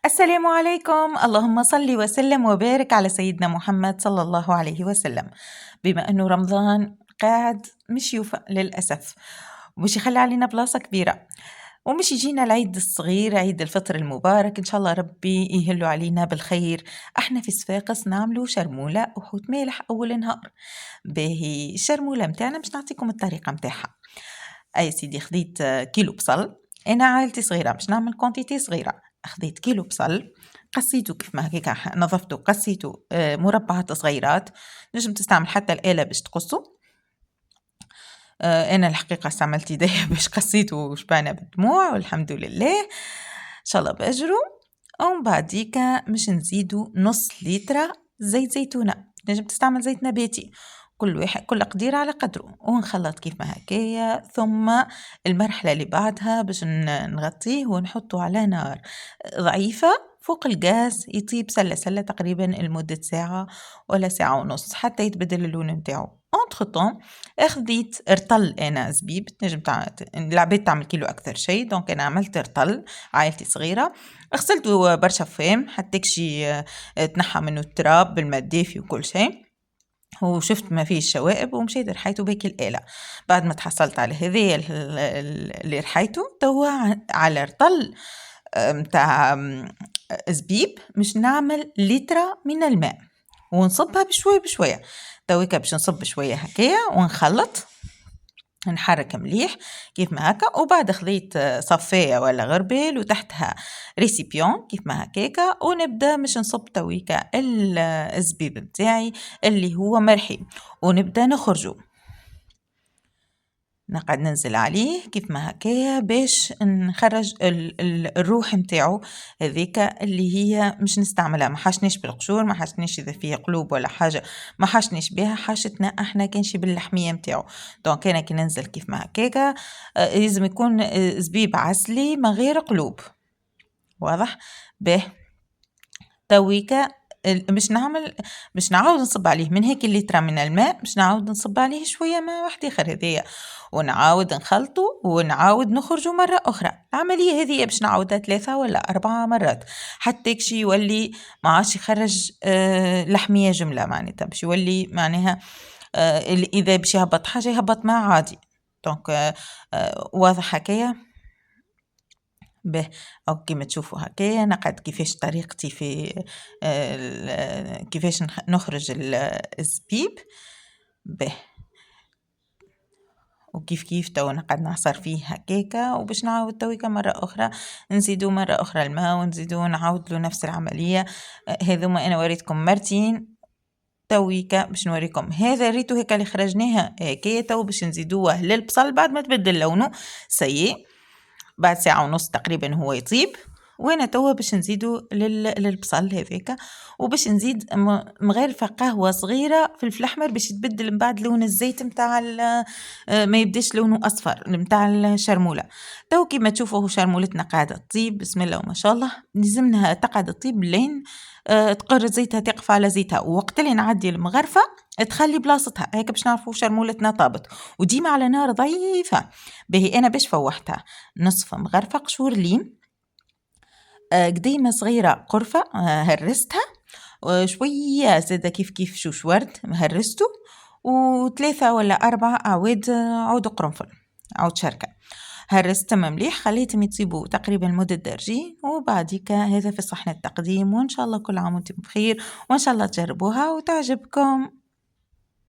السلام عليكم، اللهم صل وسلم وبارك على سيدنا محمد صلى الله عليه وسلم. بما أنه رمضان قاعد مش يوفى للأسف، ومش يخلي علينا بلاصة كبيرة، ومش يجينا العيد الصغير عيد الفطر المبارك، إن شاء الله ربي يهلو علينا بالخير. احنا في صفاقس نعملوا شرمولة وحوت مالح أول نهار. باهي الشرمولة متاعنا مش نعطيكم الطريقة متاعها. أي سيدي خديت كيلو بصل. أنا عائلتي صغيرة باش نعمل كونتيتي صغيرة. خديت كيلو بصل، قصيته كيف ما هكاك، نظفته قصيته مربعات صغيرات. نجم تستعمل حتى الآلة باش تقصه. أنا الحقيقة استعملت يديا باش قصيته وشبعنا بالدموع والحمد لله. إن شاء الله بأجره. ومن بعديكا مش نزيدو نص لتر زيت زيتونة، نجم تستعمل زيت نباتي، كل قدير على قدره، ونخلط كيف ما هكايا. ثم المرحلة اللي بعدها باش نغطيه ونحطه على نار ضعيفة فوق الغاز، يطيب سلة سلة تقريبا لمدة ساعة ولا ساعة ونص حتى يتبدل اللون متاعو. انتر طون اخذيت رطل، انا زبيب تنجم العباد تعمل كيلو اكثر شيء، دونك انا عملت رطل، عائلتي صغيرة. غسلته برشا فام حتى كشي تنحى منه التراب بالماء الدافي وكل شيء، وشفت ما فيه شوائب ومشيت رحيته بيك الآلة. بعد ما تحصلت على هذه اللي رحيته توا على رطل متاع زبيب، مش نعمل لترة من الماء ونصبها بشوية بشوية. تويكا باش نصب شوية هكايا ونخلط، نحرك مليح كيف ما هكا. وبعد خذيت صفاية ولا غربال وتحتها ريسيبيون كيف ما هكاكا، ونبدا مش نصب تويكا الزبيب متاعي اللي هو مرحي، ونبدا نخرجه، نقعد ننزل عليه كيف ما هكايا باش نخرج الروح متاعو هذيك اللي هي مش نستعملها. ما حاشنيش بالقشور، ما حاشنيش اذا فيه قلوب ولا حاجه، ما حاشنيش بها، حاشتنا احنا كانشي باللحميه متاعو. دونك انا كي ننزل كيف ما هكاكا لازم يكون زبيب عسلي ما غير قلوب، واضح به. تويكا مش نعاود نصب عليه من هيك الليترة من الماء، مش نعاود نصب عليه شوية ماء واحد آخر هذيا، ونعاود نخلطه ونعاود نخرجه مرة أخرى. العملية هذه باش نعاودها 3 ولا 4 مرات حتى كشي يولي ما عادش يخرج لحمية جملة، معناتها باش يولي معناها إذا باش يهبط حاجة يهبط ماء عادي. دونك واضح هكايا به. أو كما تشوفوا هكايا نقعد كيفاش طريقتي في كيفاش نخرج الزبيب به. وكيف كيف تو نقعد نعصر فيه هكاكا، وباش نعاود تويكا مرة أخرى نزيدو مرة أخرى الماء ونزيدو نعاود له نفس العملية. هذوما أنا وريتكم مرتين، تويكا باش نوريكم هذا ريتو هكا اللي خرجناها هكايا. تو باش نزيدوه للبصل بعد ما تبدل لونه سيء، بعد ساعة ونص تقريبا هو يطيب. وانا توا باش نزيدو للبصل هذاك، وباش نزيد مغرفة قهوة صغيرة فلفل الاحمر باش يتبدل من بعد لون الزيت متاع ما يبداش لونه اصفر متاع الشرمولة. تو كيما تشوفوا شرمولتنا قاعدة تطيب بسم الله وما شاء الله. لازمنا تقعد تطيب لين تقر زيتها تقف على زيتها، ووقت اللي نعدي المغرفة تخلي بلاصتها هيك باش نعرفوا شرمولتنا طابت، وديما على نار ضعيفة. باهي انا باش فوحتها نصف مغرفة قشور ليم، قديمة صغيرة قرفة هرستها، وشوية زادة كيف كيف شوش ورد هرسته، و3 ولا 4 أعواد عود قرنفل، عود شركة هرستهم مليح، خليتهم يطيبوا تقريبا مدة درجين. وبعديك هذا في صحن التقديم، وإن شاء الله كل عام وانتم بخير، وإن شاء الله تجربوها وتعجبكم.